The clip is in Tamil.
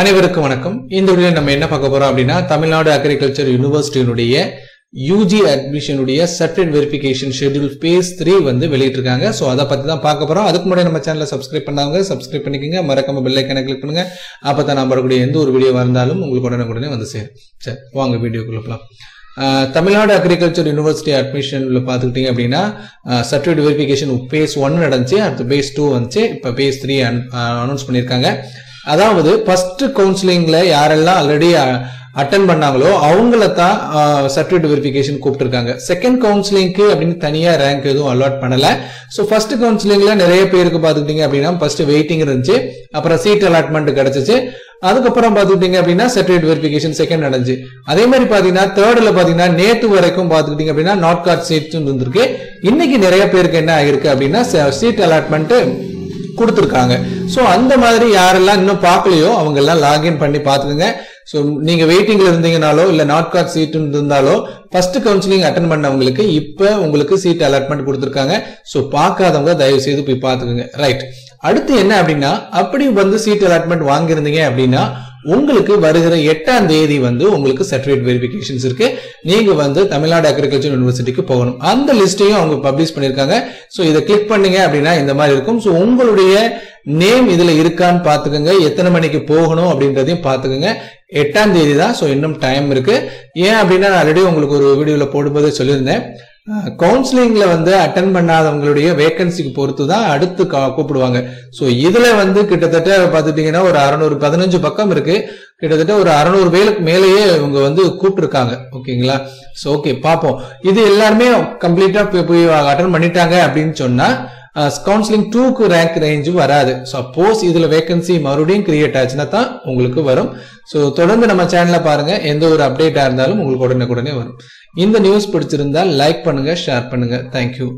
அனைவருக்கும் வணக்கம். இந்த வீடியோல நம்ம என்ன பார்க்க போறோம் அப்படின்னா தமிழ்நாடு அக்ரிகல்ச்சர் யூனிவர்சிட்டியினுடைய யூஜி அட்மிஷனுடைய சர்டிஃபிகேட் வெரிஃபிகேஷன் ஷெட்யூல் phase 3 வந்து வெளியிட்டிருக்காங்க. சோ அத பத்தி தான் பார்க்க போறோம். அதுக்கு முன்னாடி நம்ம சேனலை சப்ஸ்கிரைப் பண்ணாங்க சப்ஸ்கிரைப் பண்ணிக்கங்க, மறக்காம பெல் ஐகானை கிளிக் பண்ணுங்க. அப்பதான் நான் வரக்கூடிய எந்த ஒரு வீடியோ வந்தாலும் உங்களுக்கு உடனே வந்து சேரும். சரி வாங்க வீடியோக்குள்ள போலாம். தமிழ்நாடு அக்ரிகல்ச்சர் யூனிவர்சிட்டி அட்மிஷன்ல பாத்துக்கிட்டீங்க அப்படின்னா சர்டிஃபிகேட் வெரிஃபிகேஷன் phase 1 நடந்துச்சு, அடுத்து phase 2 வந்துச்சு, இப்ப phase 3 அனௌன்ஸ் பண்ணிருக்காங்க. அதாவது ஃபர்ஸ்ட் கவுன்சிலிங்ல யாரெல்லாம் ஆல்ரெடி அட்டெண்ட் பண்ணாங்களோ அவங்கள தான் சர்டிஃபிகேட் வெரிஃபிகேஷன் கூப்பிட்டுருக்காங்க. செகண்ட் கவுன்சிலிங்க்கு அப்படின்னு தனியா ரேங்க் எதுவும் அலாட் பண்ணல. ஸோ ஃபர்ஸ்ட் கவுன்சிலிங்ல நிறைய பேருக்கு பாத்துக்கிட்டீங்க அப்படின்னா ஃபர்ஸ்ட் வெயிட்டிங் இருந்துச்சு, அப்புறம் சீட் அலாட்மெண்ட் கிடைச்சிச்சு. அதுக்கப்புறம் பாத்துக்கிட்டீங்க அப்படின்னா சர்டிஃபிகேட் வெரிஃபிகேஷன் செகண்ட் நடந்துச்சு. அதே மாதிரி பாத்தீங்கன்னா தேர்ட்ல பாத்தீங்கன்னா நேத்து வரைக்கும் பாத்துக்கிட்டீங்க அப்படின்னா நாட் கார்ட் சீட்ஸ் இருந்திருக்கு. இன்னைக்கு நிறைய பேருக்கு என்ன ஆகிருக்கு அப்படின்னா சீட் அலாட்மெண்ட் கொடுத்துருக்காங்க. சோ அந்த மாதிரி யாரெல்லாம் இன்னும் பார்க்கலையோ அவங்க எல்லாம் லாகின் பண்ணி பாத்துக்கோங்க. சோ நீங்க வெயிட்டிங்ல இருந்தீங்கனாலோ இல்ல நாட் கார்ட் சீட் இருந்தாலோ ஃபர்ஸ்ட் கவுன்சிலிங் அட்டெண்ட் பண்ணவங்களுக்கு இப்ப உங்களுக்கு சீட் அலாட்மெண்ட் கொடுத்துருக்காங்க. சோ பார்க்காதவங்க தயவு செய்து போய் பாத்துக்கோங்க. ரைட், அடுத்து என்ன அப்படின்னா அப்படி வந்து சீட் அலாட்மெண்ட் வாங்கியிருந்தீங்க அப்படின்னா உங்களுக்கு வருகிற 8ஆம் தேதி வந்து உங்களுக்கு சர்டிஃபிகேட் வெரிஃபிகேஷன்ஸ் இருக்கு. நீங்க வந்து தமிழ்நாடு அக்ரிகல்ச்சர் யூனிவர்சிட்டிக்கு போகணும். அந்த லிஸ்டையும் அவங்க பப்ளிஷ் பண்ணிருக்காங்க. சோ இதை கிளிக் பண்ணீங்க அப்படின்னா இந்த மாதிரி இருக்கும். சோ உங்களுடைய நேம் இதுல இருக்கான்னு பாத்துக்கோங்க, எத்தனை மணிக்கு போகணும் அப்படின்றதையும் பாத்துக்கோங்க. 8ஆம் தேதி தான். சோ இன்னும் டைம் இருக்கு. ஏன் அப்படின்னா நான் ஆல்ரெடி உங்களுக்கு ஒரு வீடியோல போடும்போதே சொல்லியிருந்தேன், கவுன்சிலிங்ல வந்து அட்டெண்ட் பண்ணாதவங்களுடைய வேகன்சிக்கு பொறுத்து தான் அடுத்து கூப்பிடுவாங்க. சோ இதுல வந்து கிட்டத்தட்ட பாத்துட்டீங்கன்னா ஒரு 615 பக்கம் இருக்கு. கிட்டத்தட்ட ஒரு 600 பேருக்கு மேலேயே இவங்க வந்து கூப்பிட்டுருக்காங்க. ஓகேங்களா? சோ ஓகே பாப்போம். இது எல்லாருமே கம்ப்ளீட்டா போய் அட்டெண்ட் பண்ணிட்டாங்க அப்படின்னு சொன்னா கவுன்சிலிங் 2க்கு ரேங்க் ரேஞ்ச் வராது. சப்போஸ் இதுல வேகன்சி மறுபடியும் கிரியேட் ஆச்சுன்னா தான் உங்களுக்கு வரும். சோ தொடர்ந்து நம்ம சேனல்ல பாருங்க, எந்த ஒரு அப்டேட்டா இருந்தாலும் உங்களுக்கு உடனே வரும். இந்த நியூஸ் பிடிச்சிருந்தா லைக் பண்ணுங்க, ஷேர் பண்ணுங்க. தேங்க்யூ.